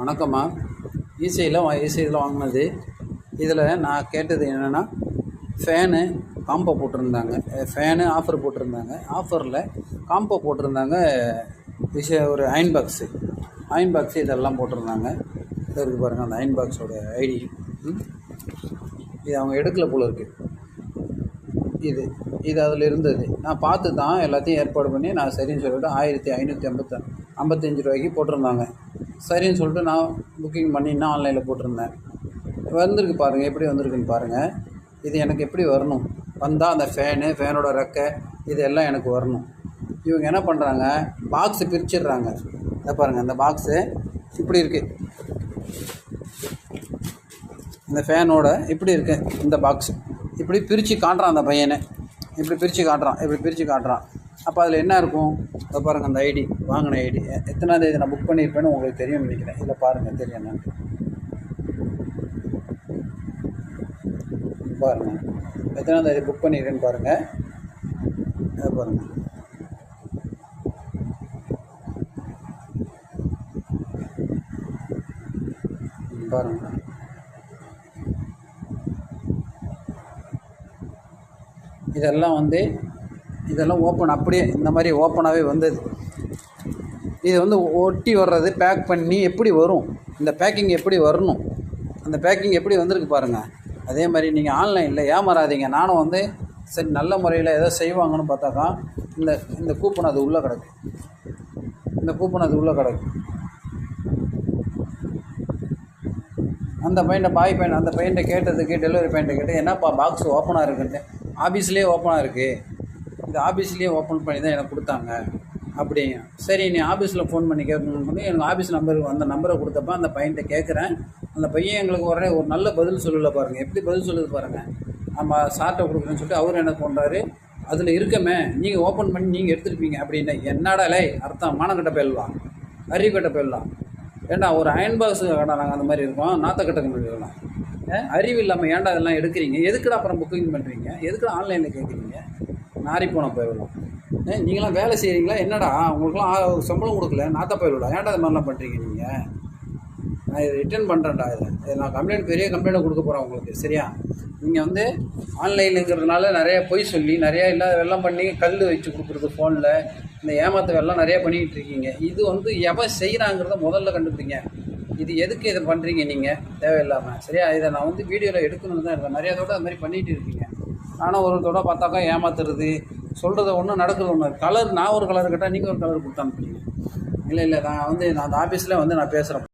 வணக்கம்மா. இசிஐயில் வாங்கினது. இதில் நான் கேட்டது என்னென்னா, ஃபேனு காம்போ போட்டிருந்தாங்க. ஃபேனு ஆஃபர் போட்டிருந்தாங்க. ஆஃபரில் காம்போ போட்டிருந்தாங்க. ஒரு அயன் பாக்ஸு இதெல்லாம் போட்டிருந்தாங்க. இருக்குது பாருங்கள் அந்த அயன் பாக்ஸோட ஐடி. இது அவங்க எடுக்கலை போல இருக்குது. இது அதில் இருந்தது. நான் பார்த்து தான் எல்லாத்தையும் ஏற்பாடு பண்ணி நான் சரின்னு சொல்லிவிட்டு 1555 ரூபாய்க்கு போட்டிருந்தாங்க. சரின்னு சொல்லிட்டு நான் புக்கிங் பண்ணி நான் ஆன்லைனில் போட்டிருந்தேன். வந்திருக்கு பாருங்கள், எப்படி வந்திருக்குன்னு பாருங்கள். இது எனக்கு எப்படி வரணும்? வந்தால் அந்த ஃபேனோட ரெக்கை இதெல்லாம் எனக்கு வரணும். இவங்க என்ன பண்ணுறாங்க, பாக்ஸு பிரிச்சிடுறாங்க. இதை பாருங்கள், அந்த பாக்ஸு இப்படி இருக்குது. இந்த ஃபேனோட இப்படி இருக்குது. இந்த பாக்ஸ் இப்படி பிரித்து காட்டுறான். அந்த பையனை இப்படி பிரித்து காட்டுறான். அப்போ அதில் என்ன இருக்கும்? அதை பாருங்கள், அந்த ஐடி, வாங்கின ஐடி எத்தனாந்தேதி நான் புக் பண்ணியிருப்பேன்னு உங்களுக்கு தெரியும்னு நினைக்கிறேன். இதில் பாருங்கள், தெரியும் என்னன்னு பாருங்கள். எத்தனாந்தேதி புக் பண்ணியிருக்கேன்னு பாருங்கள். அதை பாருங்கள். பாருங்கள், இதெல்லாம் ஓப்பன், அப்படியே இந்த மாதிரி ஓப்பனாகவே வந்தது. இது ஒட்டி வர்றது, பேக் பண்ணி எப்படி வரும், இந்த பேக்கிங் எப்படி வரணும், அந்த பேக்கிங் எப்படி வந்திருக்கு பாருங்கள். அதே மாதிரி நீங்கள் ஆன்லைனில் ஏமாறாதீங்க. நானும் சரி நல்ல முறையில் ஏதோ செய்வாங்கன்னு பார்த்தாக்கா இந்த கூப்பன் அது உள்ளே கிடக்கு. அந்த பையன்கிட்ட கேட்டதுக்கு, டெலிவரி பையன்கிட்ட கேட்டு, என்னப்பா பாக்ஸ் ஓப்பனாக இருக்குன்ட்டு, ஆஃபீஸ்லேயே ஓப்பனாக இருக்குது, இது ஆஃபீஸ்லேயே ஓப்பன் பண்ணி தான் எனக்கு கொடுத்தாங்க அப்படிங்க. சரி, நீ ஆஃபீஸில் ஃபோன் பண்ணி கேட்கணும்னு சொல்லி எனக்கு ஆஃபீஸ் அந்த நம்பரை கொடுத்தப்ப அந்த பையன்கிட்ட கேட்குறேன். அந்த பையன் எங்களுக்கு உடனே ஒரு நல்ல பதில் சொல்லலை பாருங்கள். எப்படி பதில் சொல்லுது பாருங்கள். நம்ம சார்ட்டை கொடுக்குறேன்னு சொல்லிட்டு அவர் என்ன பண்ணுறாரு, அதில் இருக்கமே நீங்கள் ஓப்பன் பண்ணி நீங்கள் எடுத்துருப்பீங்க அப்படின்னு. என்னடா அர்த்தம்? மானக்கட்ட போயிடலாம், அறிவுக்கட்ட போயிடலாம். ஏண்டா ஒரு அயன் பாக்ஸு வேண்டாம், நாங்கள் அந்த மாதிரி இருக்கோம், நாத்தக்கட்ட முடியலாம். அறிவு இல்லாமல் ஏன்டா அதெல்லாம் எடுக்கிறீங்க? எதுக்குடா அப்புறம் புக்கிங் பண்ணுறீங்க? எதுக்குடா ஆன்லைனில் கேட்குறீங்க? நாரி போன போயிடலாம். நீங்களாம் வேலை செய்கிறீங்களா என்னடா? உங்களுக்குலாம் சம்பளம் கொடுக்கல, நாத்த போயிடலாம். ஏன்டா அது மாதிரிலாம் பண்ணுறீங்க நீங்கள்? நான் இதை ரிட்டர்ன் பண்ணுறேன்டா. இதை நான் பெரிய கம்ப்ளைண்ட்டை கொடுக்க போகிறேன் உங்களுக்கு. சரியா? நீங்கள் ஆன்லைனுங்கிறதுனால நிறைய பொய் சொல்லி நிறையா இல்லாத வெள்ளம் பண்ணி கல் வச்சு கொடுக்குறது ஃபோனில், இந்த ஏமாத்த வெள்ளம் நிறையா பண்ணிக்கிட்டு இருக்கீங்க. இது எவன் செய்கிறாங்கிறத முதல்ல கண்டுபிடிங்க. இது எதுக்கு இதை பண்ணுறீங்க நீங்கள் தேவையில்லாமல்? சரியா? இதை நான் வீடியோவில் எடுக்கணும்னு தான் இருக்கேன். நிறையா தோட அது மாதிரி பண்ணிகிட்டு இருக்கீங்க. ஆனால் ஒரு தோட பார்த்தாக்கா ஏமாத்துறது, சொல்கிறத ஒன்று நடக்குது ஒன்று. கலர், நான் ஒரு கலர் கேட்டால் நீங்கள் ஒரு கலர் கொடுத்து அனுப்புறீங்க. இல்லை நான் அந்த ஆஃபீஸில் நான் பேசுகிறேன்.